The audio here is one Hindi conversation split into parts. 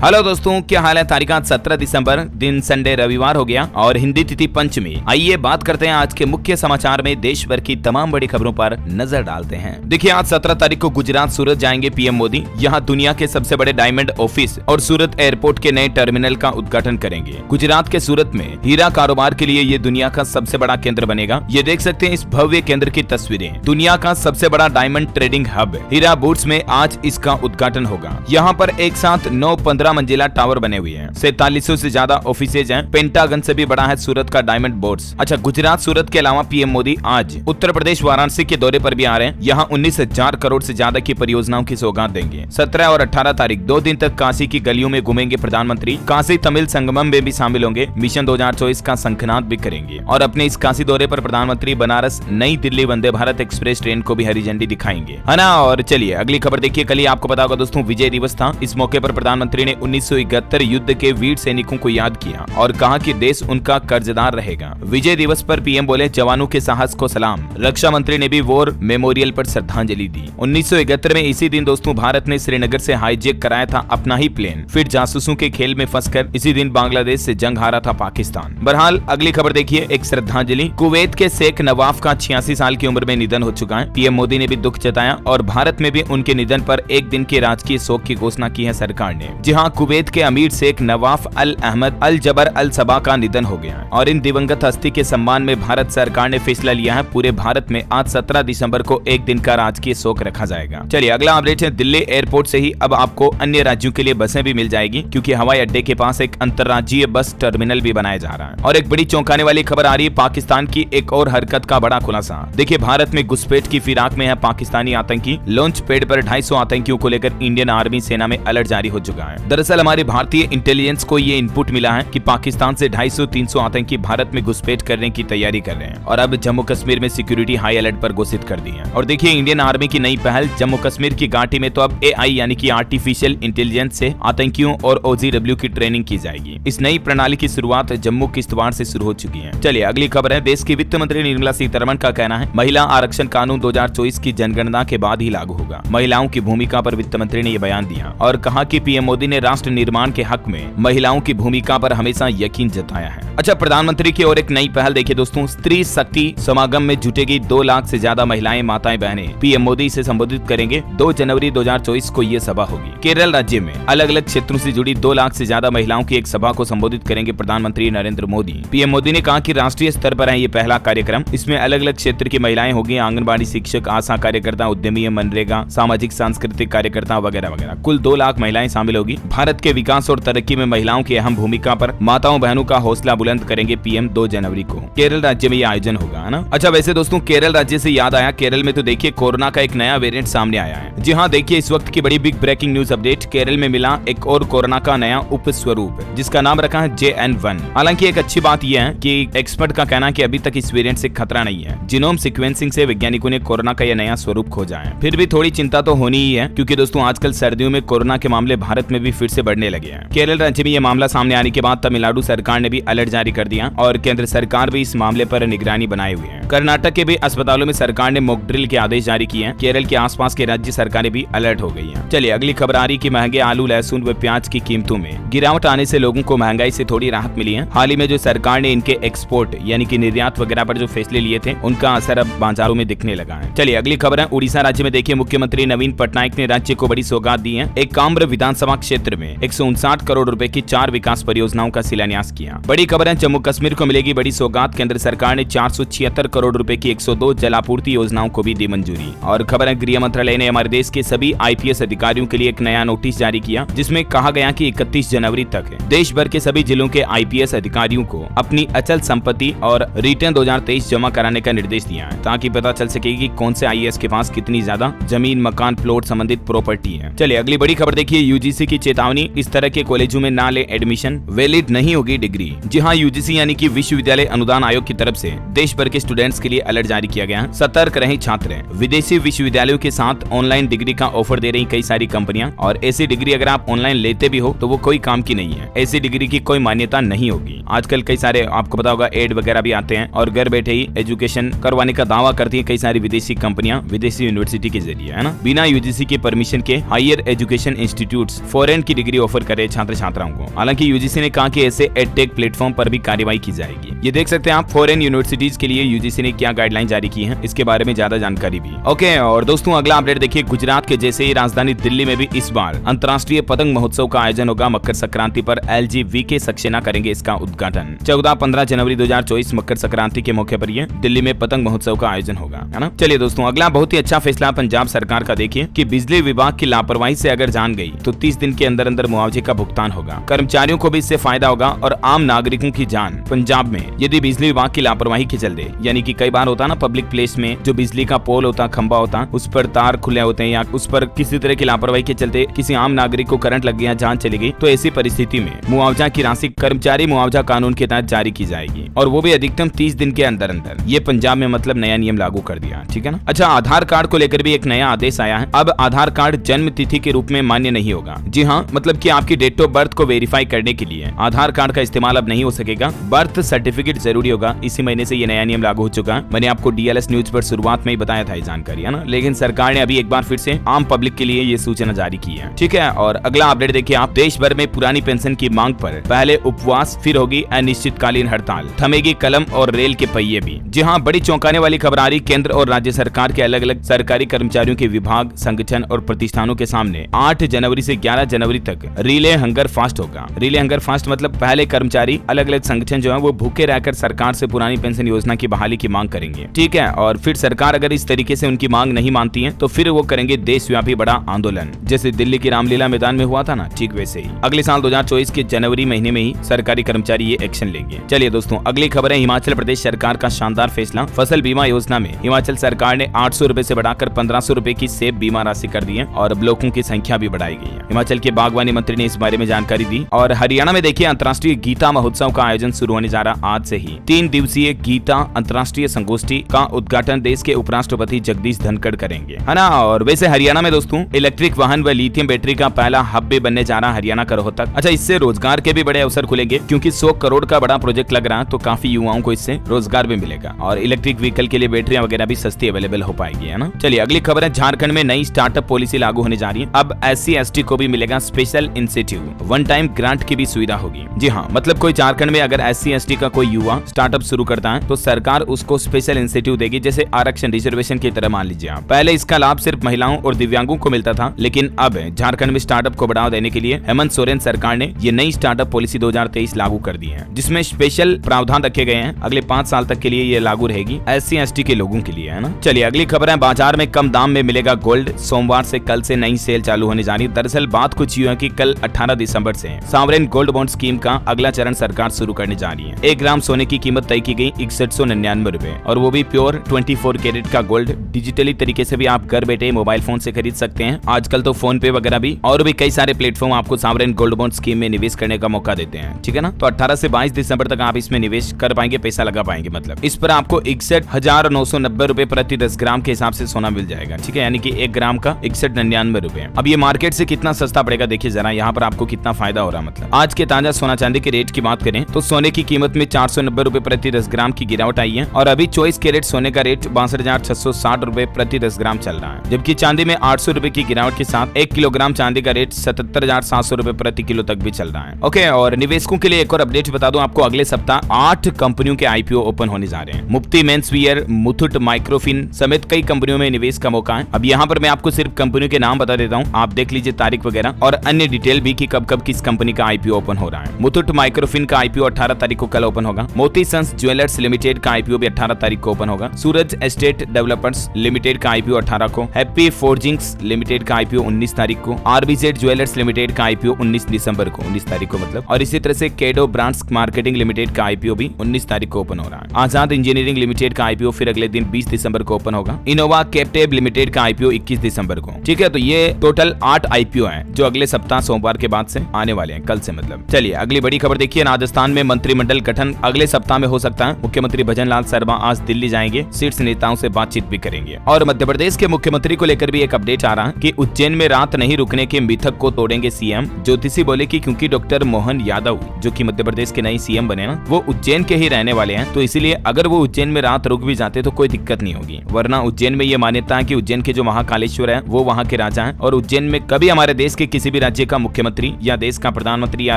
हेलो दोस्तों, क्या हाल है। तारीख 17 दिसंबर, दिन संडे रविवार हो गया और हिंदी तिथि पंचमी। आइए बात करते हैं आज के मुख्य समाचार में देश भर की तमाम बड़ी खबरों पर नजर डालते हैं। देखिए, आज 17 तारीख को गुजरात सूरत जाएंगे पीएम मोदी। यहाँ दुनिया के सबसे बड़े डायमंड ऑफिस और सूरत एयरपोर्ट के नए टर्मिनल का उद्घाटन करेंगे। गुजरात के सूरत में हीरा कारोबार के लिए ये दुनिया का सबसे बड़ा केंद्र बनेगा। ये देख सकते हैं इस भव्य केंद्र की तस्वीरें। दुनिया का सबसे बड़ा डायमंड ट्रेडिंग हब हीरा बूट्स में आज इसका उद्घाटन होगा। यहाँ पर एक साथ 9-15 मंजिला टावर बने हुए हैं। 4700 से ज्यादा ऑफिसेज हैं। पेंटागन से भी बड़ा है सूरत का डायमंड बोर्ड्स। अच्छा, गुजरात सूरत के अलावा पीएम मोदी आज उत्तर प्रदेश वाराणसी के दौरे पर भी आ रहे हैं। यहाँ 19,000 करोड़ से ज्यादा की परियोजनाओं की सौगात देंगे। 17 और 18 तारीख 2 दिन तक काशी की गलियों में घूमेंगे प्रधानमंत्री। काशी तमिल संगमम में भी शामिल होंगे। मिशन 2024 का शंखनाद भी करेंगे। और अपने इस काशी दौरे पर प्रधानमंत्री बनारस नई दिल्ली वंदे भारत एक्सप्रेस ट्रेन को भी हरी झंडी दिखाएंगे, है ना। और चलिए अगली खबर देखिए। कल ही आपको पता होगा दोस्तों, विजय दिवस था। इस मौके पर प्रधानमंत्री ने 1971 युद्ध के वीर सैनिकों को याद किया और कहा कि देश उनका कर्जदार रहेगा। विजय दिवस पर पीएम बोले, जवानों के साहस को सलाम। रक्षा मंत्री ने भी वॉर मेमोरियल पर श्रद्धांजलि दी। 1971 में इसी दिन दोस्तों भारत ने श्रीनगर से हाईजैक कराया था अपना ही प्लेन। फिर जासूसों के खेल में फंसकर इसी दिन बांग्लादेश से जंग हारा था पाकिस्तान। बहरहाल अगली खबर देखिए, एक श्रद्धांजलि। कुवैत के शेख नवाफ का 86 साल की उम्र में निधन हो चुका है। पीएम मोदी ने भी दुख जताया और भारत में भी उनके निधन पर एक दिन के राजकीय शोक की घोषणा की है सरकार ने। जी हाँ, कुवैत के अमीर शेख नवाफ अल अहमद अल जबर अल सबा का निधन हो गया और इन दिवंगत हस्ती के सम्मान में भारत सरकार ने फैसला लिया है, पूरे भारत में आज 17 दिसंबर को एक दिन का राजकीय शोक रखा जाएगा। चलिए अगला अपडेट है, दिल्ली एयरपोर्ट से ही अब आपको अन्य राज्यों के लिए बसें भी मिल जाएगी, क्योंकि हवाई अड्डे के पास एक अंतर्राज्यीय बस टर्मिनल भी बनाया जा रहा है। और एक बड़ी चौंकाने वाली खबर आ रही है, पाकिस्तान की एक और हरकत का बड़ा खुलासा। देखिए, भारत में घुसपैठ की फिराक में है पाकिस्तानी आतंकी। लॉन्च पैड पर 250 आतंकियों को लेकर इंडियन आर्मी सेना में अलर्ट जारी हो चुका है। दरअसल हमारी भारतीय इंटेलिजेंस को ये इनपुट मिला है कि पाकिस्तान से 250-300 आतंकी भारत में घुसपैठ करने की तैयारी कर रहे हैं और अब जम्मू कश्मीर में सिक्योरिटी हाई अलर्ट पर घोषित कर दी है। और देखिए, इंडियन आर्मी की नई पहल, जम्मू कश्मीर की घाटी में तो अब AI यानी कि आर्टिफिशियल इंटेलिजेंस से आतंकियों और OGW की ट्रेनिंग की जाएगी। इस नई प्रणाली की शुरुआत जम्मू किश्तवाड़ से शुरू हो चुकी है। चलिए अगली खबर है, देश की वित्त मंत्री निर्मला सीतारमण का कहना है, महिला आरक्षण कानून 2024 की जनगणना के बाद ही लागू होगा। महिलाओं की भूमिका पर वित्त मंत्री ने यह बयान दिया और कहा कि पीएम मोदी ने राष्ट्र निर्माण के हक में महिलाओं की भूमिका पर हमेशा यकीन जताया है। अच्छा, प्रधानमंत्री की और एक नई पहल देखिए दोस्तों, स्त्री शक्ति समागम में जुटेगी 2 लाख से ज्यादा महिलाएं, माताएं, बहनें। पीएम मोदी इसे संबोधित करेंगे। 2 जनवरी 2024 को ये सभा होगी। केरल राज्य में अलग अलग क्षेत्रों से जुड़ी 2 लाख से ज्यादा महिलाओं की एक सभा को संबोधित करेंगे प्रधानमंत्री नरेंद्र मोदी। पीएम मोदी ने कहा कि राष्ट्रीय स्तर पर है ये पहला कार्यक्रम। इसमें अलग अलग क्षेत्र की महिलाएं होगी, आंगनबाड़ी शिक्षक, आशा कार्यकर्ता, उद्यमी, मनरेगा, सामाजिक सांस्कृतिक कार्यकर्ता वगैरह वगैरह। कुल 2 लाख महिलाएं शामिल होगी। भारत के विकास और तरक्की में महिलाओं की अहम भूमिका पर माताओं बहनों का हौसला बुलंद करेंगे पीएम 2 जनवरी को। केरल राज्य में ये आयोजन होगा, है ना। अच्छा, वैसे दोस्तों केरल राज्य से याद आया, केरल में तो देखिए कोरोना का एक नया वेरिएंट सामने आया है। जी हाँ, देखिए इस वक्त की बड़ी big breaking news update. Kerala में मिला एक और कोरोना का नया उपस्वरूप, जिसका नाम रखा है JN1। हालांकि एक अच्छी बात यह है कि एक्सपर्ट का कहना है कि अभी तक इस वेरिएंट से खतरा नहीं है। जीनोम सीक्वेंसिंग से वैज्ञानिकों ने कोरोना का यह नया स्वरूप खोजा है। फिर भी थोड़ी चिंता तो होनी ही है, क्योंकि दोस्तों आजकल सर्दियों में कोरोना के मामले भारत में भी फिर से बढ़ने लगे हैं। केरल राज्य में यह मामला सामने आने के बाद तमिलनाडु सरकार ने भी अलर्ट जारी कर दिया और केंद्र सरकार भी इस मामले पर निगरानी बनाए हुए है। कर्नाटक के भी अस्पतालों में सरकार ने मॉक ड्रिल के आदेश जारी किए हैं। केरल के आसपास के राज्य सरकारें भी अलर्ट हो गई हैं। चलिए अगली खबर आ रही कि महंगे आलू, लहसुन व प्याज की कीमतों में गिरावट आने से लोगों को महंगाई से थोड़ी राहत मिली है। हाल ही में जो सरकार ने इनके एक्सपोर्ट यानी कि निर्यात वगैरह पर जो फैसले लिए थे, उनका असर अब बाजारों में दिखने लगा है। चलिए अगली खबर है, उड़ीसा राज्य में देखिए मुख्यमंत्री नवीन पटनायक ने राज्य को बड़ी सौगात दी है। एक काम्र विधानसभा क्षेत्र में 159 करोड़ रुपए की 4 विकास परियोजनाओं का शिलान्यास किया। बड़ी खबर है, जम्मू कश्मीर को मिलेगी बड़ी सौगात। केंद्र सरकार ने 476 करोड़ रुपए की 102 जलापूर्ति योजनाओं को भी दी मंजूरी। और खबर है, गृह मंत्रालय ने हमारे देश के सभी IPS अधिकारियों के लिए एक नया नोटिस जारी किया, जिसमें कहा गया कि 31 जनवरी तक देश भर के सभी जिलों के IPS अधिकारियों को अपनी अचल संपत्ति और रिटर्न 2023 जमा कराने का निर्देश दिया है, ताकि पता चल सके कि कौन से IAS के पास कितनी ज्यादा जमीन, मकान, प्लॉट संबंधित प्रॉपर्टी है। चलिए अगली बड़ी खबर देखिए, UGC की चेतावनी, इस तरह के कॉलेजों में ना ले एडमिशन, वैलिड नहीं होगी डिग्री। जी हाँ, UGC यानी कि विश्वविद्यालय अनुदान आयोग की तरफ से देश भर के स्टूडेंट्स के लिए अलर्ट जारी किया गया है। सतर्क रहें छात्र। विदेशी विश्वविद्यालयों के साथ ऑनलाइन डिग्री का ऑफर दे रही कई सारी कंपनियां, और ऐसी डिग्री अगर आप ऑनलाइन लेते भी हो तो वो कोई काम की नहीं है। ऐसी डिग्री की कोई मान्यता नहीं होगी। आजकल कई सारे आपको पता होगा एड वगैरह भी आते हैं और घर बैठे ही एजुकेशन करवाने का दावा करती है कई सारी विदेशी कंपनियां विदेशी यूनिवर्सिटी के जरिए, है ना। बिना UGC के परमिशन के हायर एजुकेशन इंस्टीट्यूट्स फॉरेन की डिग्री ऑफर करे छात्र छात्राओं को। हालांकि यूजीसी ने कहा कि ऐसे एडटेक प्लेटफॉर्म पर भी कार्रवाई की जाएगी। ये देख सकते हैं आप फॉरेन यूनिवर्सिटीज के लिए यूजीसी ने क्या गाइडलाइन जारी की है, इसके बारे में ज्यादा जानकारी भी। ओके, और दोस्तों अगला अपडेट देखिए, गुजरात के जैसे ही राजधानी दिल्ली में भी इस बार अंतर्राष्ट्रीय पतंग महोत्सव का आयोजन होगा। मकर संक्रांति पर LGVK सक्सेना करेंगे इसका उद्घाटन। 14-15 जनवरी 2024 मकर संक्रांति के मौके पर ये दिल्ली में पतंग महोत्सव का आयोजन होगा, है ना। चलिए दोस्तों अगला बहुत ही अच्छा फैसला पंजाब सरकार का देखिए कि बिजली विभाग की लापरवाही से अगर जान गई तो 30 दिन के अंदर अंदर मुआवजे का भुगतान होगा। कर्मचारियों को भी इससे फायदा होगा और आम नागरिकों की जान पंजाब में यदि बिजली विभाग की लापरवाही के चलते, यानी कि कई बार होता ना पब्लिक प्लेस में जो बिजली का पोल होता, खंबा होता, उस पर तार खुले होते हैं या उस पर किसी तरह की लापरवाही के चलते किसी आम नागरिक को करंट लग गया, जान चली गई, तो ऐसी परिस्थिति में मुआवजा की राशि कर्मचारी मुआवजा कानून के तहत जारी की जाएगी और वो भी अधिकतम 30 दिन के अंदर अंदर। ये पंजाब में मतलब नया नियम लागू कर दिया, ठीक है ना। अच्छा, आधार कार्ड को लेकर भी एक नया आदेश आया है। अब आधार कार्ड जन्म तिथि के रूप में मान्य नहीं होगा। जी हाँ, मतलब कि आपकी डेट ऑफ बर्थ को वेरीफाई करने के लिए आधार कार्ड का इस्तेमाल अब नहीं हो सकेगा, बर्थ सर्टिफिकेट जरूरी होगा। इसी महीने से ये नया नियम लागू हो चुका है। मैंने आपको DLS न्यूज पर शुरुआत में ही बताया था ये जानकारी, है ना। लेकिन सरकार ने अभी एक बार फिर से आम पब्लिक के लिए ये सूचना जारी की है, ठीक है। और अगला अपडेट देखिए आप, देश भर में पुरानी पेंशन की मांग पर पहले उपवास, फिर होगी अनिश्चितकालीन हड़ताल, थमेगी कलम और रेल के पहिए भी। जी हाँ, बड़ी चौंकाने वाली खबर आ रही, केंद्र और राज्य सरकार के अलग अलग सरकारी कर्मचारियों के विभाग, संगठन और प्रतिष्ठानों के सामने 8 जनवरी से 11 जनवरी तक रिले हंगर फास्ट होगा। रिले हंगर फास्ट मतलब पहले कर्मचारी, अलग अलग संगठन जो है वो भूखे रहकर सरकार से पुरानी पेंशन योजना की बहाली की मांग करेंगे, ठीक है। और फिर सरकार अगर इस तरीके से उनकी मांग नहीं मानती है तो फिर वो करेंगे देशव्यापी बड़ा आंदोलन, जैसे दिल्ली की रामलीला मैदान में हुआ था ना, ठीक वैसे ही। अगले साल 2024 के जनवरी महीने में ही सरकारी कर्मचारी ये एक्शन लेंगे। चलिए दोस्तों अगली खबर है, हिमाचल प्रदेश सरकार का शानदार फैसला, फसल बीमा योजना में हिमाचल सरकार ने 800 रुपए से बढ़ाकर 1500 रुपए की सेब बीमा राशि कर दी है और ब्लॉकों की संख्या भी बढ़ाई गई है। हिमाचल के बागवानी मंत्री ने इस बारे में जानकारी दी। और हरियाणा में देखिए अंतर्राष्ट्रीय गीता महोत्सव का आयोजन शुरू होने जा रहा आज से ही। 3 दिवसीय गीता अंतर्राष्ट्रीय संगोष्ठी का उद्घाटन देश के उपराष्ट्रपति जगदीश धनखड़ करेंगे, है ना। और वैसे हरियाणा में दोस्तों इलेक्ट्रिक वाहन व लिथियम बैटरी का पहला हब भी बनने जा रहा हरियाणा का रोहतक। अच्छा, इससे रोजगार के भी बड़े अवसर खुलेंगे क्योंकि 100 करोड़ का बड़ा प्रोजेक्ट लग रहा है, तो काफी युवाओं को इससे रोजगार भी मिलेगा और इलेक्ट्रिक व्हीकल के लिए बैटरियां वगैरह भी सस्ती अवेलेबल हो पाएगी, है ना। चलिए अगली खबर है, झारखंड में नई स्टार्टअप पॉलिसी लागू होने जा रही है। अब SC/ST को भी मिलेगा special incentive, one time grant की भी सुविधा होगी। जी हाँ, मतलब कोई झारखंड में अगर SC/ST का कोई युवा स्टार्टअप शुरू करता है तो सरकार उसको स्पेशल इंसेंटिव देगी, जैसे आरक्षण रिजर्वेशन की तरह मान लीजिए आप। पहले इसका लाभ सिर्फ महिलाओं और दिव्यांगों को मिलता था, लेकिन अब झारखंड में स्टार्टअप को बढ़ावा देने के लिए हेमंत सोरेन सरकार ने ये नई स्टार्टअप पॉलिसी 2023 लागू कर दी है, जिसमें स्पेशल प्रावधान रखे गए हैं। अगले 5 साल तक के लिए ये लागू रहेगी SC/ST के लोगों के लिए, है ना। चलिए अगली खबर है, बाजार में कम दाम में मिलेगा गोल्ड, सोमवार से कल से नई सेल चालू होने जा रही है। दरअसल बात कुछ यूं है कि कल 18 दिसंबर से सॉवरेन गोल्ड बॉन्ड स्कीम का अगला चरण सरकार शुरू करने जा रही है। 1 ग्राम सोने की कीमत तय की गई 6199 रुपए और वो भी प्योर 24 कैरेट का गोल्ड। डिजिटली तरीके से भी आप घर बैठे मोबाइल फोन से खरीद सकते हैं। आजकल तो फोन पे वगैरह भी और भी कई सारे प्लेटफॉर्म आपको सॉवरेन गोल्ड बॉन्ड स्कीम में निवेश करने का मौका देते हैं, ठीक है ना। तो 18 से 22 दिसंबर तक आप इसमें निवेश कर पाएंगे, पैसा लगा पाएंगे। मतलब इस पर आपको 61,990 रुपए प्रति 10 ग्राम के हिसाब से सोना मिल जाएगा, ठीक है, यानी कि 1 ग्राम का 6199 रुपए। अब ये मार्केट से कितना सस्ता पड़ेगा, देखिए जरा यहाँ पर आपको कितना फायदा हो रहा है। मतलब आज के ताजा सोना चांदी के रेट की बात करें तो सोने की कीमत में 490 रुपए प्रति 10 ग्राम की गिरावट आई है और अभी 24 कैरेट सोने का रेट 62,660 रुपए प्रति 10 ग्राम चल रहा है, जबकि चांदी में 800 रुपए की गिरावट के साथ 1 किलोग्राम चांदी का रेट 77,700 रुपए प्रति किलो तक भी चल रहा है। ओके, और निवेशकों के लिए एक और अपडेट बता दूं आपको, अगले सप्ताह 8 कंपनियों के IPO ओपन होने जा रहे हैं। मुफ्ती मेंसवियर, मुथूट माइक्रोफिन समेत कई कंपनियों में निवेश का मौका है। अब यहाँ पर मैं आपको सिर्फ कंपनियों के नाम बता देता हूँ, आप देख लीजिए तारीख वगैरह और अन्य डिटेल भी कि कब कब किस कंपनी का IPO ओपन हो रहा है। मुथूट माइक्रोफिन का IPO 18 तारीख को कल ओपन होगा। मोती सन्स ज्वेलर्स लिमिटेड का IPO भी 18 तारीख को ओपन होगा। सूरज एस्टेट डेवलपर्स लिमिटेड का IPO 18 को। हैप्पी फोर्जिंग्स लिमिटेड का IPO 19 तारीख को। RBZ ज्वेलर्स लिमिटेड का IPO 19 दिसंबर को, 19 तारीख को मतलब। और इसी तरह से केडो ब्रांड्स मार्केटिंग लिमिटेड का IPO भी 19 तारीख को ओपन हो रहा है। आजाद इंजीनियरिंग लिमिटेड का IPO फिर अगले दिन 20 दिसंबर को ओपन होगा। इनोवा कैप्टेब लिमिटेड का IPO 21 दिसंबर को, ठीक है। तो ये टोटल 8 IPO हैं जो अगले सप्ताह सोमवार के बाद से आने वाले हैं, कल से मतलब। चलिए अगली बड़ी खबर देखिए, राजस्थान में मंत्रिमंडल गठन अगले सप्ताह में हो सकता है। मुख्यमंत्री भजनलाल शर्मा आज दिल्ली जाएंगे, शीर्ष नेताओं से बातचीत भी करेंगे। और मध्य प्रदेश के मुख्यमंत्री को लेकर भी एक अपडेट आ रहा है कि उज्जैन में रात नहीं रुकने के मिथक को तोड़ेंगे CM। ज्योतिषी बोले कि क्योंकि डॉक्टर मोहन यादव जो कि मध्य प्रदेश के नए CM बने ना, वो उज्जैन के ही रहने वाले हैं, तो इसीलिए अगर वो उज्जैन में रात रुक भी जाते तो कोई दिक्कत नहीं होगी। वरना उज्जैन में ये मान्यता है कि उज्जैन के जो महाकालेश्वर है वो वहाँ के राजा हैं और उज्जैन में कभी हमारे देश के किसी भी राज्य का मुख्यमंत्री या देश का प्रधानमंत्री या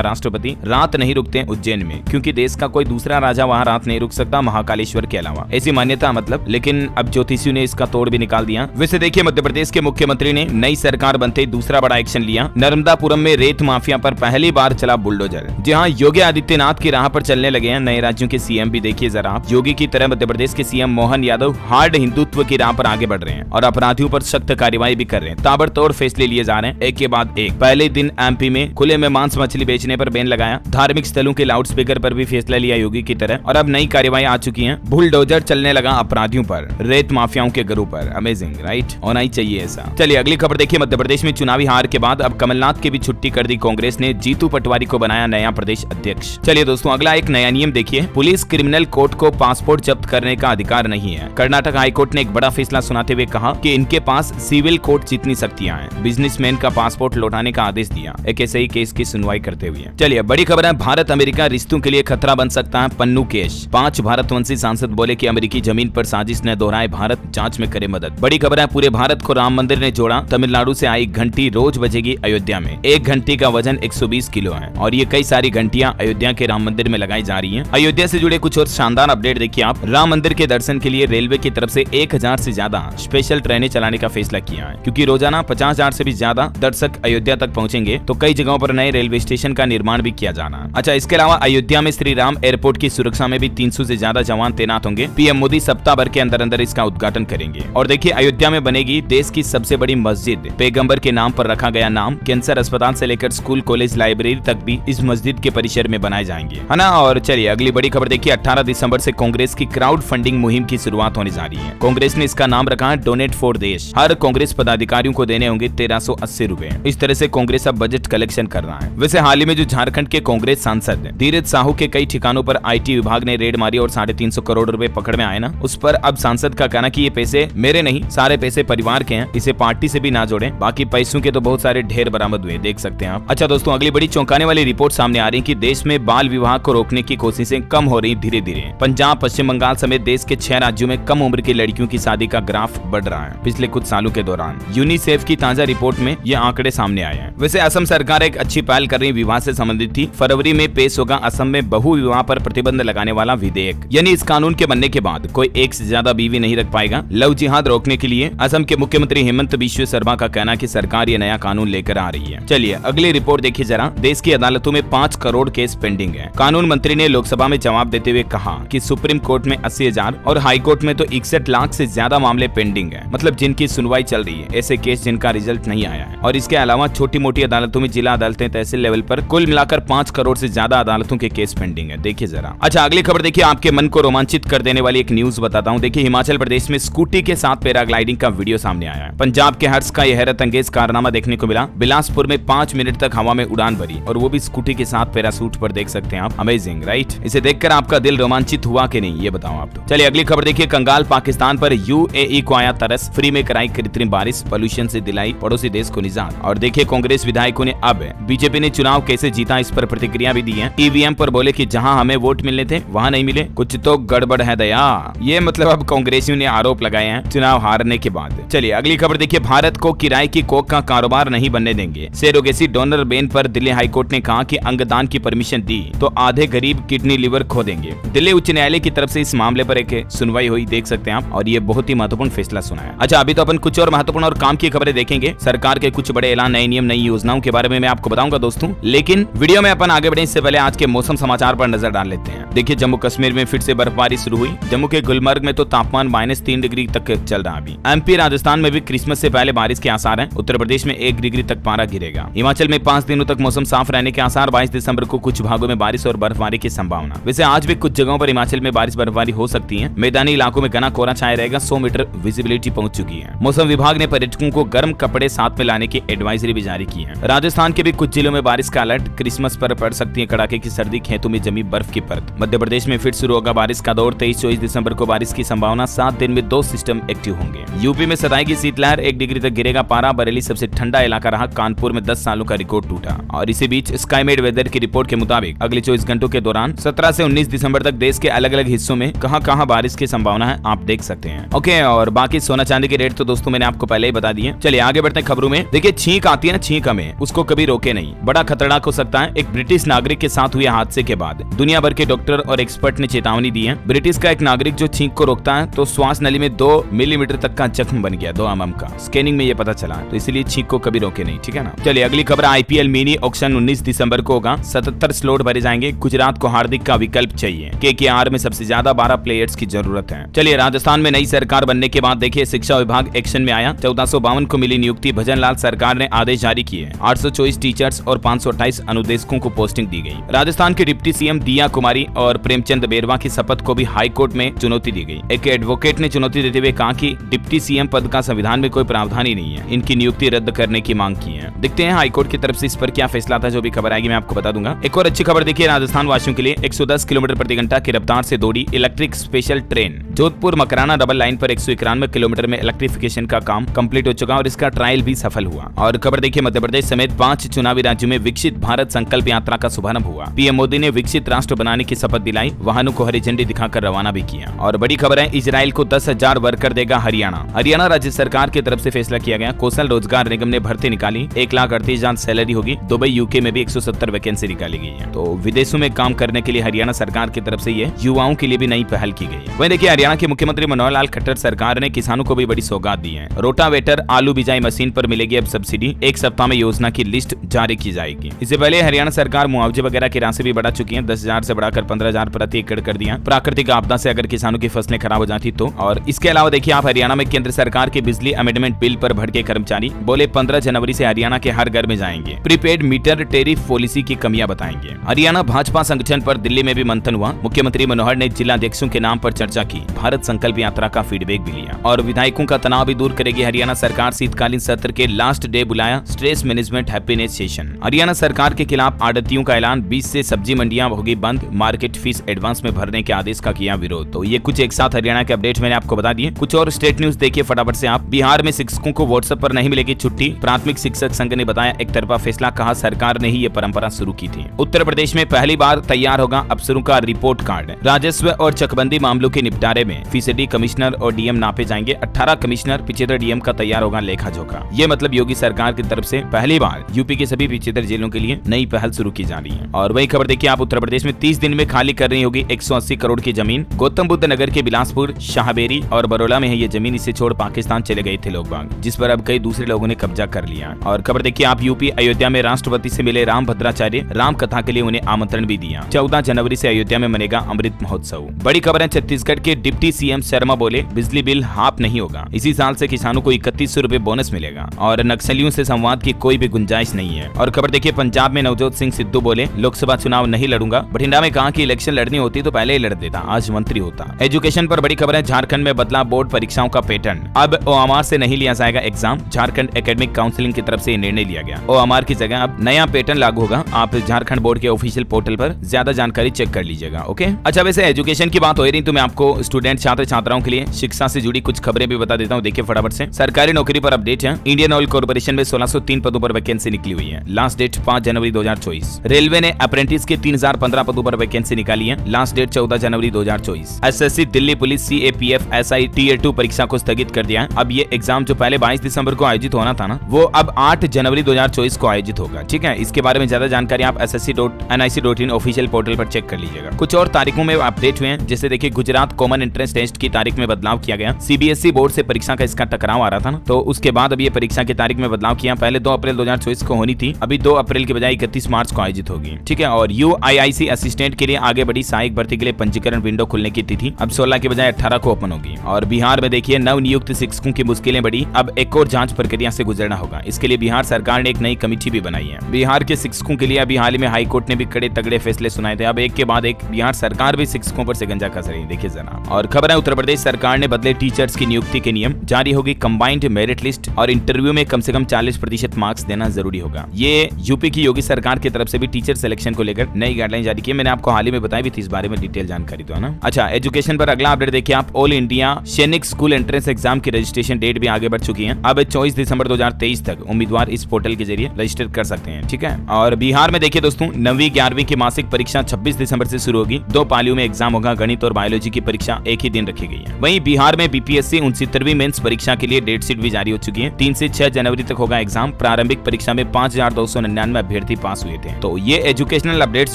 राष्ट्रपति रात नहीं रुकते उज्जैन में, क्योंकि देश का कोई दूसरा राजा वहाँ रात नहीं रुक सकता महाकालेश्वर के अलावा, ऐसी मान्यता मतलब। लेकिन अब ज्योतिषियों ने इसका तोड़ भी निकाल दिया। वैसे देखिए, मध्य प्रदेश के मुख्यमंत्री ने नई सरकार बनते ही दूसरा बड़ा एक्शन लिया। नर्मदापुरम में रेत माफिया पर पहली बार चला बुलडोजर। जहां योगी आदित्यनाथ की राह पर चलने लगे हैं नए राज्यों के सीएम भी। देखिए जरा आप, योगी की तरह मध्य प्रदेश के सीएम मोहन यादव हार्ड हिंदुत्व की राह पर आगे बढ़ रहे हैं और अपराधियों पर सख्त कार्रवाई भी कर रहे हैं। ताबड़तोड़ फैसले लिए जा रहे हैं एक के बाद एक। पहले दिन एमपी में खुले में मांस मछली बेचने पर बैन लगाया। धार्मिक स्थलों के लाउडस्पीकर पर भी फैसला लिया योगी की तरह। और अब नई कार्रवाई आ चुकी है, बुलडोजर चलने लगा अपराधियों पर, रेत माफियाओं के गुरु पर। अमेजिंग राइट, होना ही चाहिए ऐसा। चलिए अगली खबर देखिए। मध्य प्रदेश में चुनावी हार के बाद अब कमलनाथ की भी छुट्टी कर दी कांग्रेस ने। जीतू पटवारी को बनाया नया प्रदेश अध्यक्ष। चलिए दोस्तों, अगला एक नया नियम देखिए। पुलिस क्रिमिनल कोर्ट को पासपोर्ट जब्त करने का अधिकार नहीं है। कर्नाटक हाईकोर्ट ने एक बड़ा फैसला सुनाते हुए कहा कि इनके पास सिविल कोर्ट जितनी शक्तियां हैं। बिजनेसमैन का पासपोर्ट लौटाने का आदेश दिया एक ऐसे ही केस की सुनवाई करते हुए। चलिए बड़ी खबर है, भारत अमेरिका रिश्तों के लिए खतरा बन सकता है पन्नू केस। 5 भारतवंशी सांसद बोले कि अमेरिकी जमीन पर साजिश न दोहराए, भारत जांच में करे मदद। बड़ी खबर है, पूरे भारत को राम मंदिर ने जोड़ा। तमिलनाडु से आई घंटी रोज बजेगी अयोध्या में। एक घंटी का वजन 120 किलो है और ये कई सारी घंटियां अयोध्या के राम मंदिर में लगाई जा रही हैं। अयोध्या से जुड़े कुछ और शानदार अपडेट देखिए आप। राम मंदिर के दर्शन के लिए रेलवे की तरफ से 1000 से ज्यादा स्पेशल ट्रेनें चलाने का फैसला किया है, क्योंकि रोजाना 50,000 से भी ज्यादा दर्शक अयोध्या तक पहुंचेंगे, तो कई जगहों पर नए रेलवे स्टेशन का निर्माण भी किया जाना है। अच्छा, इसके अलावा अयोध्या में श्री राम एयरपोर्ट की सुरक्षा में भी 300 से ज्यादा जवान तैनात होंगे। पीएम मोदी सप्ताह भर के अंदर अंदर इसका उद्घाटन करेंगे। और देखिए, अयोध्या में बनेगी देश की सबसे बड़ी मस्जिद। पैगंबर के नाम पर रखा गया नाम। कैंसर अस्पताल से लेकर स्कूल, कॉलेज, लाइब्रेरी तक भी इस मस्जिद के परिसर में बनाए जाएंगे, है ना। और चलिए अगली बड़ी खबर देखिए। 18 दिसंबर से कांग्रेस की क्राउड फंडिंग मुहिम की शुरुआत होने जा रही है। कांग्रेस ने इसका नाम रखा है डोनेट फॉर देश। हर कांग्रेस पदाधिकारियों को देने होंगे 1380 रुपए। इस तरह से कांग्रेस अब बजट कलेक्शन कर रहा है। वैसे हाल ही में जो झारखंड के कांग्रेस सांसद धीरज साहू के कई ठिकानों पर आईटी विभाग ने रेड मारी और 350 करोड़ रुपए पकड़ में आए ना, उस पर अब सांसद का कहना कि ये पैसे मेरे नहीं, सारे पैसे परिवार के हैं, इसे पार्टी से भी ना जोड़ें। बाकी पैसों के तो बहुत सारे ढेर बरामद हुए, देख सकते हैं आप। अच्छा दोस्तों, अगली बड़ी चौंकाने वाली रिपोर्ट सामने आ रही है कि देश में बाल विवाह को रोकने की कोशिशें कम हो रही धीरे धीरे। पंजाब, पश्चिम बंगाल समेत देश के 6 राज्यों में कम उम्र की लड़कियों की शादी का ग्राफ बढ़ रहा है पिछले कुछ सालों के दौरान। यूनिसेफ की ताजा रिपोर्ट में ये आंकड़े सामने आए हैं। वैसे असम सरकार एक अच्छी पहल कर रही विवाह से संबंधित थी। फरवरी में पेश होगा असम में बहु विवाह पर प्रतिबंध लगाने वाला विधेयक। यानी इस कानून के बनने के बाद कोई एक से ज्यादा बीवी नहीं रख पाएगा। लव जिहाद रोकने के लिए असम के मुख्यमंत्री हेमंत बिश्व शर्मा का कहना कि सरकार ये नया कानून लेकर आ रही है। चलिए अगली रिपोर्ट देखिए जरा। देश की अदालतों में 5 करोड़ केस पेंडिंग है। कानून मंत्री ने लोकसभा में जवाब देते हुए कहा कि सुप्रीम कोर्ट में 80,000 और हाई कोर्ट में तो 61 लाख से ज्यादा मामले पेंडिंग है, मतलब जिनकी सुनवाई चल रही है, ऐसे केस जिनका रिजल्ट नहीं आया है। और इसके अलावा छोटी मोटी अदालतों में, जिला अदालतें, तहसील लेवल पर कुल मिलाकर 5 करोड़ से ज्यादा अदालतों के केस पेंडिंग है। देखिए जरा। अच्छा अगली खबर देखिए, आपके मन को रोमांचित कर देने वाली एक न्यूज बताता हूँ। देखिए, हिमाचल प्रदेश में स्कूटी के साथ पैराग्लाइडिंग का वीडियो सामने आया है। पंजाब के हर्ष का यह हैरत अंगेज कारनामा देखने को मिला। बिलासपुर में 5 मिनट तक हवा में उड़ान भरी और वो भी स्कूटी के साथ पैरासूट पर, देख सकते हैं आप। Amazing right. इसे देखकर आपका दिल रोमांचित हुआ कि नहीं, ये बताओ आप तो। चलिए अगली खबर देखिए। कंगाल पाकिस्तान पर यूएई को आया तरस। फ्री में कराई कृत्रिम बारिश, पोल्यूशन से दिलाई पड़ोसी देश को निजात। और देखिए कांग्रेस विधायकों ने अब बीजेपी ने चुनाव कैसे जीता इस पर प्रतिक्रिया भी दी है। ईवीएम पर बोले कि जहां हमें वोट मिलने थे वहां नहीं मिले, कुछ तो गड़बड़ है दया। ये मतलब अब कांग्रेसियों ने आरोप लगाए हैं चुनाव हारने के बाद। चलिए अगली खबर देखिए। भारत को किराए की कोक का कारोबार नहीं बनने देंगे। सेरोगेसी डोनर बैन पर दिल्ली हाईकोर्ट ने कहा कि अंगदान की परमिशन दी तो आधे गरीब किडनी लिवर खो देंगे। दिल्ली उच्च न्यायालय की तरफ से इस मामले पर एक सुनवाई हुई, देख सकते हैं आप। और ये बहुत ही महत्वपूर्ण फैसला सुना है। अच्छा अभी तो अपन कुछ और महत्वपूर्ण और काम की खबरें देखेंगे। सरकार के कुछ बड़े ऐलान, नए नियम, नई योजनाओं के बारे में मैं आपको बताऊंगा दोस्तों। लेकिन वीडियो में अपन आगे बढ़े इससे पहले आज के मौसम समाचार पर नजर डाल लेते हैं। देखिए जम्मू कश्मीर में फिर से बर्फबारी शुरू हुई। जम्मू के गुलमर्ग में तो तापमान -3 डिग्री तक चल रहा अभी। एमपी राजस्थान में भी क्रिसमस से पहले बारिश के आसार हैं। उत्तर प्रदेश में 1 डिग्री तक पारा गिरेगा। हिमाचल में 5 दिनों तक मौसम साफ रहने के आसार। 22 दिसंबर को कुछ भागों में बारिश और बर्फबारी की संभावना। वैसे आज भी कुछ जगहों पर हिमाचल में बारिश बर्फबारी हो सकती है। मैदानी इलाकों में घना कोहरा छाया रहेगा। 100 मीटर विजिबिलिटी पहुंच चुकी है। मौसम विभाग ने पर्यटकों को गर्म कपड़े साथ में लाने की एडवाइजरी भी जारी की है। राजस्थान के भी कुछ जिलों में बारिश का अलर्ट। क्रिसमस पर पड़ सकती है कड़ाके की सर्दी, खेतों में जमी बर्फ की परत। मध्य प्रदेश में फिर शुरू होगा बारिश का दौर। 23-24 दिसंबर को बारिश की संभावना। 7 दिन में 2 सिस्टम एक्टिव होंगे। यूपी में सताएगी शीतलहर। 1 डिग्री तक गिरेगा पारा। बरेली सबसे ठंडा इलाका रहा। कानपुर में 10 सालों का रिकॉर्ड टूटा। और इसी बीच स्काईमेड वेदर की रिपोर्ट के मुताबिक अगले 24 घंटों के दौरान 17 से 19 दिसंबर तक देश के अलग अलग हिस्सों में कहां बारिश की संभावना है, आप देख सकते हैं। ओके, और बाकी सोना चांदी के रेट तो दोस्तों मैंने आपको पहले ही बता दिए। चलिए आगे बढ़ते हैं खबरों में। देखिए छींक आती है छींक हमें उसको कभी रोके नहीं, बड़ा खतरनाक हो सकता है। एक ब्रिटिश नागरिक के साथ हुए हादसे के बाद दुनिया भर के डॉक्टर और एक्सपर्ट ने चेतावनी दी है। ब्रिटिश का एक नागरिक जो छींक को रोकता है तो श्वास नली में 2 मिलीमीटर तक का जख्म बन गया, 2 mm का। स्कैनिंग में ये पता चला, तो इसलिए छींक को कभी रोके नहीं, ठीक है ना। चलिए अगली खबर, IPL मिनी ऑक्शन 19 दिसंबर को होगा, 77 स्लॉट भरे जाएंगे। गुजरात को हार्दिक का विकल्प चाहिए, KKR में सबसे ज्यादा 12 प्लेयर्स की जरूरत है। चलिए राजस्थान में नई सरकार बनने के बाद देखिए शिक्षा विभाग एक्शन में आया। 1452 को मिली नियुक्ति, भजन लाल सरकार ने आदेश जारी किए। 824 टीचर्स और 528 अनुदेशकों को पोस्टिंग दी गई। राजस्थान के डिप्टी CM दिया कुमारी और प्रेमचंद बेरवा की शपथ को भी हाई कोर्ट में चुनौती दी गई। एक एडवोकेट ने चुनौती देते हुए कहा कि डिप्टी CM पद का संविधान में कोई प्रावधान ही नहीं है, इनकी नियुक्ति रद्द करने की मांग की है। देखते हैं हाई कोर्ट की तरफ से इस पर क्या फैसला था, जो भी खबर आएगी मैं आपको बता दूंगा। एक और अच्छी खबर देखिए राजस्थान वासियों के लिए, 110 किलोमीटर प्रति घंटा की रफ्तार से दौड़ी electric special train Jodhpur Makrana double line पर 191 किलोमीटर में इलेक्ट्रिफिकेशन का काम कंप्लीट हो चुका और इसका ट्रायल भी सफल हुआ। और खबर देखिए मध्य प्रदेश समेत 5 चुनावी राज्यों में विकसित भारत संकल्प यात्रा का शुभारंभ हुआ। PM मोदी ने विकसित राष्ट्र बनाने की शपथ दिलाई, वाहनों को हरी झंडी दिखाकर रवाना भी किया। और बड़ी खबर है, इजराइल को 10,000 वर्कर देगा हरियाणा राज्य सरकार की तरफ से फैसला किया गया। कौशल रोजगार निगम ने भर्ती निकाली, 1,38,000 सैलरी होगी। दुबई UK में भी 170 वैकेंसी निकाली गई है। तो विदेशों में काम करने के लिए हरियाणा सरकार की तरफ से ये युवाओं के लिए भी नई पहल की गई है। वहीं देखिए हरियाणा के मुख्यमंत्री मनोहर लाल खट्टर सरकार ने किसानों को भी बड़ी सौगात दी है। रोटावेटर आलू बिजाई मशीन पर मिलेगी अब सब्सिडी, 1 सप्ताह में योजना की लिस्ट जारी की जाएगी। इससे पहले हरियाणा सरकार मुआवजे वगैरह की राशि भी बढ़ा चुकी है, 10,000 से बढ़ाकर 15,000 प्रति एकड़ कर दिया। प्राकृतिक आपदा से अगर किसानों की फसलें खराब हो जाती तो। और इसके अलावा देखिए आप हरियाणा में केंद्र सरकार के बिजली अमेंडमेंट बिल पर भड़के कर्मचारी बोले 15 जनवरी से हरियाणा के हर घर में जाएंगे, प्रीपेड मीटर टेरिफ पॉलिसी की कमियां बताएंगे। हरियाणा भाजपा संगठन पर दिल्ली में भी मंथन हुआ। मुख्यमंत्री मनोहर ने जिलाध्यक्षों के नाम पर चर्चा की, भारत संकल्प यात्रा का फीडबैक भी लिया। और विधायकों का तनाव भी दूर करेगी हरियाणा सरकार। शीतकालीन सत्र के लास्ट डे बुलाया stress management happiness session. Haryana सरकार के खिलाफ आड़तियों का ऐलान, 20 से सब्जी मंडियां होगी बंद, मार्केट फीस एडवांस में भरने के आदेश का किया विरोध। तो ये कुछ एक साथ हरियाणा के अपडेट मैंने आपको बता दिए। कुछ और स्टेट न्यूज देखिए फटाफट से आप। बिहार में शिक्षकों को व्हाट्सएप पर नहीं मिलेगी छुट्टी, प्राथमिक शिक्षक संघ ने बताया एक तरफा फैसला, कहा सरकार ने ही ये परंपरा शुरू की थी। उत्तर प्रदेश में पहली बार तैयार होगा अफसरों का रिपोर्ट कार्ड। राजस्व और चकबंदी मामलों के निपटारे में फीसदी कमिश्नर और DM नापे जाएंगे। 18 कमिश्नर 75 DM का तैयार होगा लेखा जोखा। ये मतलब योगी सरकार की तरफ से पहली बार यूपी के सभी 75 जेलों के लिए नई पहल शुरू की जा रही है। और वही खबर देखिए आप, उत्तर प्रदेश में 30 दिन में खाली करनी होगी 180 करोड़ की जमीन। गौतम बुद्ध नगर के बिलासपुर, शाहबेरी और बरोला में है ये जमीन। इसे छोड़ पाकिस्तान चले गए थे लोग बाग, जिस पर अब कई दूसरे लोगों ने कब्जा कर लिया। और खबर देखिए आप, यूपी अयोध्या में राष्ट्रपति से मिले राम भद्राचार्य, राम कथा के लिए उन्हें आमंत्रण भी दिया। 14 जनवरी से अयोध्या में मनेगा अमृत महोत्सव। बड़ी खबर है, छत्तीसगढ़ के डिप्टी CM शर्मा बोले बिजली बिल हाफ नहीं होगा, इसी साल से किसानों को 3100 रुपए बोनस मिलेगा और नक्सलियों से संवाद की कोई भी गुंजाइश नहीं है। और खबर देखिए पंजाब में नवजोत सिंह सिद्धू बोले लोकसभा चुनाव नहीं लड़ूंगा। बठिंडा में कहा कि इलेक्शन लड़नी होती तो पहले ही लड़ देता, आज मंत्री होता। एजुकेशन पर बड़ी खबर है, झारखंड में बदला बोर्ड परीक्षाओं का पैटर्न, अब OMR से नहीं लिया जाएगा एग्जाम। झारखंड एकेडमिक काउंसिलिंग की तरफ से ये निर्णय लिया गया। OMR की जगह अब नया पैटर्न लागू होगा। आप झारखंड बोर्ड के ऑफिशियल पोर्टल पर ज्यादा जानकारी चेक कर लीजिएगा। ओके, अच्छा वैसे एजुकेशन की बात हो रही तो मैं आपको स्टूडेंट छात्र छात्राओं के लिए शिक्षा से जुड़ी कुछ खबरें भी बता देता हूँ। देखिए फटाफट से, सरकारी नौकरी पर अपडेट है। इंडियन ऑयल कॉर्पोरेशन में 1603 पदों पर वैकेंसी निकली हुई है, लास्ट डेट 5 जनवरी 2024। रेलवे ने अप्रेंटिस के 3015 पदों पर वैकेंसी निकाली है, लास्ट डेट 14 जनवरी 2024। SSC Delhi police CAPF SI Tier 2 परीक्षा को स्थगित कर दिया है। अब ये एग्जाम जो पहले 22 दिसंबर को आयोजित होना था ना, वो अब 8 जनवरी 2024 को आयोजित होगा। ठीक है, इसके बारे में ज्यादा जानकारी आप ssc.nic.in ऑफिशियल पोर्टल पर चेक कर लीजिएगा। कुछ और तारीखों में अपडेट हुए हैं, जैसे देखिए गुजरात कॉमन एंट्रेंस टेस्ट की तारीख में बदलाव किया गया। CBSE बोर्ड से परीक्षा का इसका टकराव आ रहा था ना, तो उसके बाद अब ये परीक्षा की तारीख में बदलाव किया। पहले 2 अप्रैल 2024 को होनी थी, अभी 2 अप्रैल की बजाय 31 मार्च को आयोजित होगी। ठीक है, और UIIC असिस्टेंट के लिए आगे बढ़ी, सहायक भर्ती के लिए पंजीकरण विंडो खुलने की तिथि अब 16 की बजाय 18 को ओपन होगी। और बिहार में देखिए नव नियुक्त शिक्षकों की मुश्किलें बढ़ी, अब एक और जांच प्रक्रिया से गुजरना होगा। इसके लिए बिहार सरकार ने एक नई कमेटी भी बनाई है। बिहार के शिक्षकों के लिए अभी हाल ही में हाई कोर्ट ने भी कड़े तगड़े फैसले सुनाए थे। अब एक के बाद एक बिहार सरकार भी शिक्षकों पर शिकंजा कस रही है, देखिए जरा। और खबर है, उत्तर प्रदेश सरकार ने बदले टीचर्स की नियुक्ति के नियम, जारी होगी कंबाइंड मेरिट लिस्ट और इंटरव्यू में कम से कम 40% मार्क्स देना जरूरी होगा। ये यूपी की योगी सरकार की तरफ से भी टीचर सिलेक्शन को लेकर नई गाइडलाइन जारी की है। मैंने आपको हाल ही में बताई भी थी इस बारे में डिटेल जानकारी, तो है ना। अच्छा, एजुकेशन पर अगला अपडेट देखिए आप, ऑल इंडिया सैनिक स्कूल एंट्रेंस एग्जाम की रजिस्ट्रेशन डेट भी आगे बढ़ चुकी है। अब 24 दिसंबर 2023 तक उम्मीदवार इस पोर्टल के जरिए रजिस्टर कर सकते हैं। ठीक है, और बिहार में देखिए दोस्तों 9वीं 11वीं की मासिक परीक्षा 26 दिसंबर से शुरू होगी। 2 पालियों में एग्जाम होगा, गणित और बायोलॉजी की परीक्षा एक ही दिन रखी गई है। वहीं बिहार में BPSC 69वीं मेंस परीक्षा के लिए डेट शीट भी जारी हो चुकी है। 3 से 6 जनवरी तक होगा एग्जाम। प्रारंभिक परीक्षा में 5299 अभ्यर्थी पास हुए थे। तो ये एजुकेशनल अपडेट्स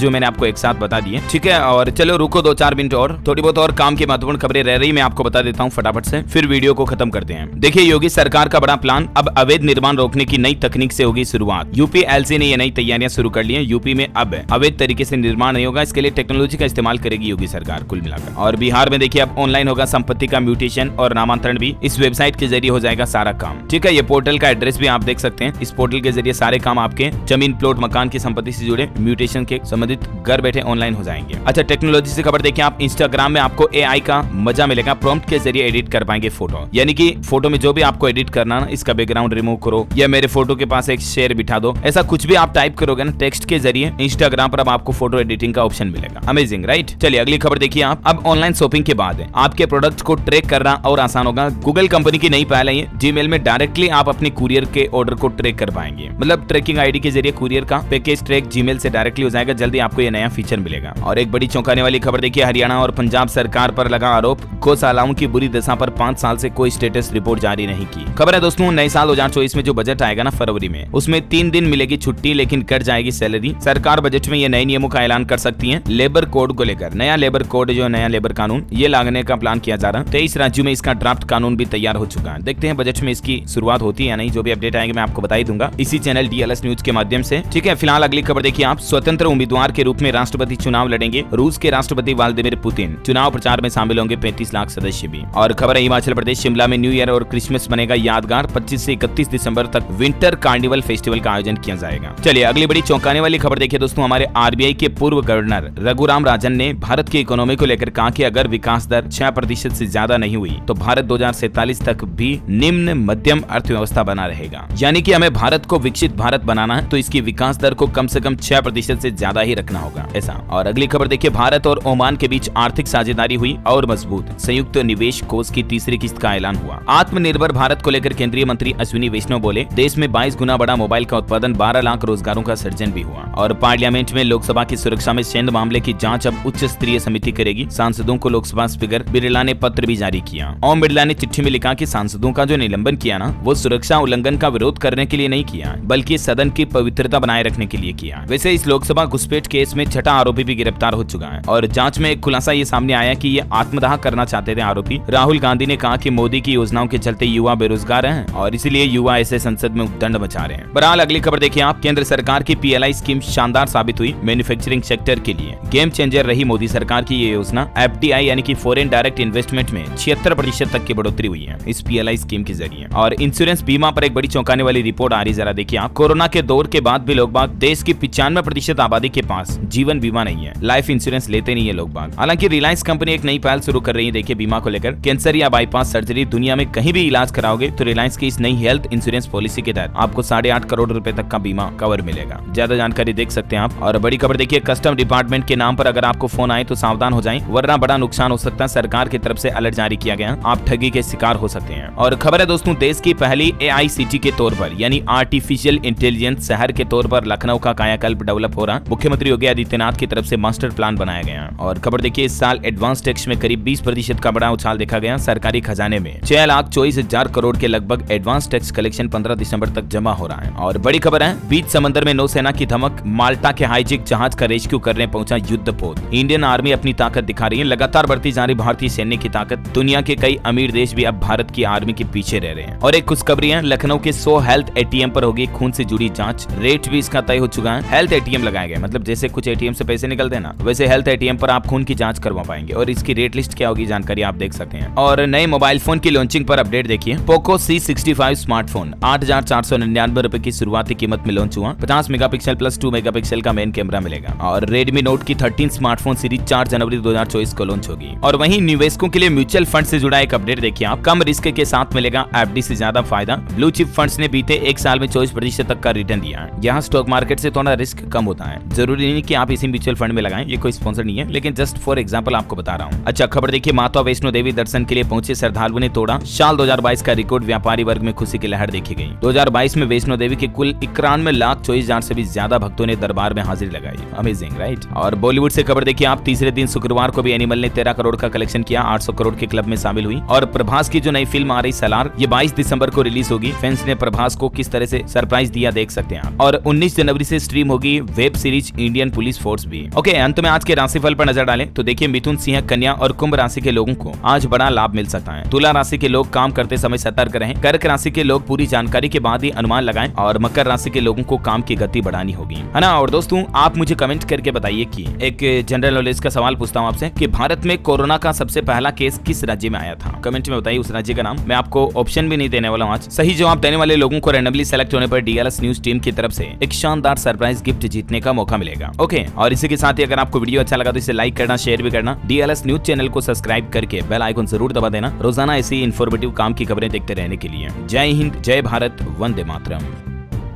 जो मैंने आपको एक साथ बता दिए, ठीक है। और चलो रुको 2-4 मिनट और, थोड़ी बहुत और काम की महत्वपूर्ण खबरें रह रही, मैं आपको बता देता हूँ फटाफट से, फिर वीडियो को खत्म करते हैं। देखिए, योगी सरकार का बड़ा प्लान, अब अवैध निर्माण रोकने की नई तकनीक से होगी शुरुआत। यूपी एलसी ने ये नई तैयारियां शुरू कर ली हैं। यूपी में अब अवैध तरीके से निर्माण नहीं होगा, इसके लिए टेक्नोलॉजी का इस्तेमाल करेगी योगी सरकार कुल मिलाकर। और बिहार में देखिए अब ऑनलाइन होगा संपत्ति का म्यूटेशन और नामांतरण भी, इस वेबसाइट के जरिए हो जाएगा सारा काम, ठीक है। ये पोर्टल का एड्रेस भी आप देख सकते हैं। इस पोर्टल के जरिए सारे काम आपके जमीन, प्लॉट, मकान की संपत्ति से जुड़े म्यूटेशन के संबंधित घर बैठे ऑनलाइन हो जाएंगे। अच्छा, टेक्नोलॉजी से खबर देखिए, आप इंस्टाग्राम में आपको एआई का मजा मिलेगा, प्रॉम्प्ट के जरिए एडिट कर पाएंगे फोटो, यानी कि फोटो में जो भी आपको एडिट करना ना, इसका बैकग्राउंड रिमूव करो या मेरे फोटो के पास एक शेर बिठा दो, ऐसा कुछ भी आप टाइप करोगे ना टेक्स्ट के जरिए, इंस्टाग्राम पर अब आपको फोटो एडिटिंग का ऑप्शन मिलेगा। Amazing, right. चलिए अगली खबर देखिए आप, अब ऑनलाइन शॉपिंग के बाद आपके प्रोडक्ट को ट्रैक करना और आसान होगा। गूगल कंपनी की नई पहल है ये, जीमेल में डायरेक्टली आप अपने कुरियर के ऑर्डर को ट्रैक कर पाएंगे, मतलब ट्रैकिंग आईडी के जरिए कुरियर का पैकेज ट्रैक जीमेल से डायरेक्टली हो जाएगा। जल्दी आपको ये नया फीचर मिलेगा। और एक बड़ी चौंकाने वाली खबर देखिए, हरियाणा और पंजाब सरकार पर लगा आरोप, गौशालाओं की बुरी दशा पर 5 साल से कोई स्टेटस रिपोर्ट जारी नहीं की। खबर है दोस्तों, नए साल 2024 में जो बजट आएगा ना फरवरी में, उसमें 3 दिन मिलेगी छुट्टी, लेकिन कट जाएगी सैलरी। सरकार बजट में ये नए नियमों का ऐलान कर सकती है। लेबर कोड को लेकर नया लेबर कोड, जो नया लेबर कानून, ये लाने का प्लान किया जा रहा है। 23 राज्यों में इसका ड्राफ्ट कानून भी तैयार हो चुका है। देखते हैं बजट में इसकी शुरुआत होती है या नहीं। जो भी अपडेट आएंगे मैं आपको बता ही दूंगा इसी चैनल DLS न्यूज के माध्यम से, ठीक है। फिलहाल अगली खबर देखिए आप, स्वतंत्र उम्मीदवार के रूप में राष्ट्रपति चुनाव लड़ेंगे रूस के राष्ट्रपति व्लादिमीर पुतिन। चुनाव प्रचार में शामिल होंगे 35 लाख सदस्य भी। और खबर है हिमाचल प्रदेश शिमला में न्यू ईयर और क्रिसमस बनेगा यादगार। 25 से 31 दिसंबर तक विंटर कार्निवल फेस्टिवल का आयोजन किया जाएगा। चलिए अगली बड़ी चौंकाने वाली खबर देखिए दोस्तों, हमारे RBI के पूर्व गवर्नर रघुराम राजन ने भारत की इकोनॉमी को लेकर कहा कि अगर विकास दर 6% से ज्यादा नहीं हुई तो भारत 2047 तक भी निम्न मध्यम अर्थव्यवस्था बना रहेगा। यानी कि हमें भारत को विकसित भारत बनाना है तो इसकी विकास दर को कम से कम 6% से ज्यादा ही रखना होगा, ऐसा। और अगली खबर देखिए, भारत और ओमान के बीच आर्थिक साझेदारी हुई और मजबूत। संयुक्त निवेश कोष की तीसरी किस्त का ऐलान हुआ। आत्मनिर्भर भारत को लेकर केंद्रीय मंत्री अश्विनी वैष्णव बोले, देश में 22 गुना बढ़ा मोबाइल का उत्पादन, 12 लाख रोजगारों का सृजन भी हुआ। और पार्लियामेंट में लोकसभा की सुरक्षा में सैन्य मामले की जांच अब उच्च स्तरीय समिति करेगी। सांसदों को लोकसभा स्पीकर बिरला ने पत्र भी जारी किया। ओम बिरला ने चिट्ठी में लिखा कि सांसदों का जो निलंबन किया ना, वो सुरक्षा उल्लंघन का विरोध करने के लिए नहीं किया, बल्कि सदन की पवित्रता बनाए रखने के लिए किया। वैसे इस लोकसभा घुसपैठ केस में 6ठा आरोपी भी गिरफ्तार हो चुका है। और जांच में एक खुलासा ये सामने आया कि ये आत्मदाह करना चाहते थे आरोपी। राहुल गांधी ने कहा कि मोदी की योजनाओं के चलते युवा बेरोजगार हैं और इसलिए युवा ऐसे संसद में उद्दंड मचा रहे हैं। बहरहाल अगली खबर देखिए आप, केंद्र सरकार की PLI स्कीम शानदार साबित हुई मैन्युफैक्चरिंग सेक्टर के लिए। गेम चेंजर रही मोदी सरकार की ये योजना। FDI यानी कि फॉरेन डायरेक्ट इन्वेस्टमेंट में 76% तक की बढ़ोतरी हुई है इस PLI स्कीम के जरिए। और इंश्योरेंस बीमा पर एक बड़ी चौंकाने वाली रिपोर्ट आ रही, जरा देखिए आप। कोरोना के दौर के बाद भी लोग बाग, देश की 95% आबादी के पास जीवन बीमा नहीं है, लाइफ इंश्योरेंस लेते नहीं है लोग बाग। हालांकि रिलायंस कंपनी एक नई पहल शुरू कर रही है देखिए बीमा को लेकर। कैंसर या बाईपास सर्जरी दुनिया में कहीं भी इलाज कराओगे तो रिलायंस की इस नई हेल्थ इंश्योरेंस पॉलिसी के तहत आपको 8.5 करोड़ रुपए तक का बीमा कवर मिलेगा। ज्यादा जानकारी देख सकते हैं आप। और बड़ी खबर देखिए, कस्टम डिपार्टमेंट के नाम पर अगर आपको फोन आए तो सावधान हो जाएं, वरना बड़ा नुकसान हो सकता है। सरकार की तरफ से अलर्ट जारी किया गया, आप ठगी के शिकार हो सकते हैं। और खबर है दोस्तों, देश की पहली AICT के तौर पर यानी आर्टिफिशियल इंटेलिजेंस शहर के तौर पर लखनऊ का कायाकल्प डेवलप हो रहा। मुख्यमंत्री योगी आदित्यनाथ की तरफ से मास्टर प्लान बनाया गया। और खबर देखिए, इस साल एडवांस टैक्स में करीब 20% का बड़ा उछाल देखा गया। सरकारी खजाने में 6,24,000 करोड़ के लगभग एडवांस टैक्स कलेक्शन 15 दिसंबर तक जमा हो रहा है। और बड़ी खबर है, बीच समंदर में नौसेना की धमक, माल्टा के हाईजैक जहाज का रेस्क्यू करने पहुंचा युद्धपोत। इंडियन आर्मी अपनी ताकत दिखा रही है। लगातार बढ़ती जा रही भारतीय सैन्य की ताकत, दुनिया के कई अमीर देश भी अब भारत की आर्मी के पीछे रह रहे हैं। और एक खुशखबरी है, लखनऊ के 100 हेल्थ ATM पर होगी खून से जुड़ी जांच। रेट भी इसका तय हो चुका है। हेल्थ ATM लगाया गया, मतलब जैसे कुछ ATM से पैसे निकलते हैं ना, वैसे हेल्थ ATM पर आप खून की जांच करवा पाएंगे। और इसकी रेट लिस्ट क्या होगी जानकारी आप देख सकते हैं। और नए मोबाइल फोन की लॉन्चिंग पर अपडेट देखिए। पोको C65 स्मार्टफोन 8,499 रुपए की शुरुआती कीमत में लॉन्च हुआ। 50 मेगापिक्सल प्लस 2 मेगापिक्सल का मेन कैमरा मिलेगा। और Redmi Note की 13 स्मार्टफोन सीरीज 4 जनवरी 2024 को लॉन्च होगी। और वहीं निवेशकों के लिए म्यूचुअल फंड से जुड़ा एक अपडेट देखिए आप। कम रिस्क के साथ मिलेगा FD से ज्यादा फायदा। ब्लू चिप फंड्स ने बीते एक साल में 24% तक का रिटर्न दिया है। यहाँ स्टॉक मार्केट से थोड़ा रिस्क कम होता है। जरूरी नहीं कि आप इसी म्यूचुअल फंड में लगाएं, ये कोई स्पॉन्सर नहीं है, लेकिन जस्ट फॉर एग्जांपल आपको बता रहा हूँ। अच्छा खबर देखिए, माता वैष्णो देवी दर्शन के लिए पहुंचे श्रद्धालुओं ने तोड़ा साल 2022 का रिकॉर्ड। व्यापारी वर्ग में खुशी की लहर देखी गई। 2022 में वैष्णो देवी के कुल 91,24,000 से भी ज्यादा भक्तों ने दरबार में हाजिरी लगाई। Amazing, right. और बॉलीवुड से खबर देखिए आप। तीसरे दिन शुक्रवार को भी एनिमल ने 13 करोड़ का कलेक्शन किया, 800 करोड़ के क्लब में शामिल हुई। और प्रभास की जो नई फिल्म आ रही सलार, ये 22 दिसंबर को रिलीज होगी। फैंस ने प्रभास को किस तरह से सरप्राइज दिया देख सकते हैं आप। और 19 जनवरी से स्ट्रीम होगी web series Indian police force भी। ओके, अंत में आज के राशिफल पर नजर डालें तो देखिए मिथुन, सिंह, कन्या और कुंभ राशि के लोगों को आज बड़ा लाभ मिल सकता है। तुला राशि के लोग काम करते समय सतर्क रहें। कर्क राशि के लोग पूरी जानकारी के बाद ही अनुमान लगाएं और मकर राशि के लोगों को काम की गति बढ़ानी होगी, है ना। और दोस्तों, आप मुझे कमेंट करके बताइए कि एक जनरल नॉलेज का सवाल पूछता हूं आपसे कि भारत में कोरोना का सबसे पहला केस किस राज्य में आया था। कमेंट में बताइए उस राज्य का नाम। मैं आपको ऑप्शन भी नहीं देने वाला हूं आज। सही जवाब देने वाले लोगों को रैंडमली सेलेक्ट होने पर डीएलएस न्यूज टीम की तरफ से एक शानदार सरप्राइज गिफ्ट जीतने का मौका मिलेगा। ओके, और इसी के साथ ही अगर आपको वीडियो अच्छा लगा तो इसे लाइक करना, शेयर भी करना। डीएलएस न्यूज चैनल को सब्सक्राइब करके बेल आइकन जरूर दबा देना रोजाना ऐसी इंफॉर्मेटिव काम की खबरें देखते रहने के लिए। जय हिंद, जय भारत, वंदे मातरम।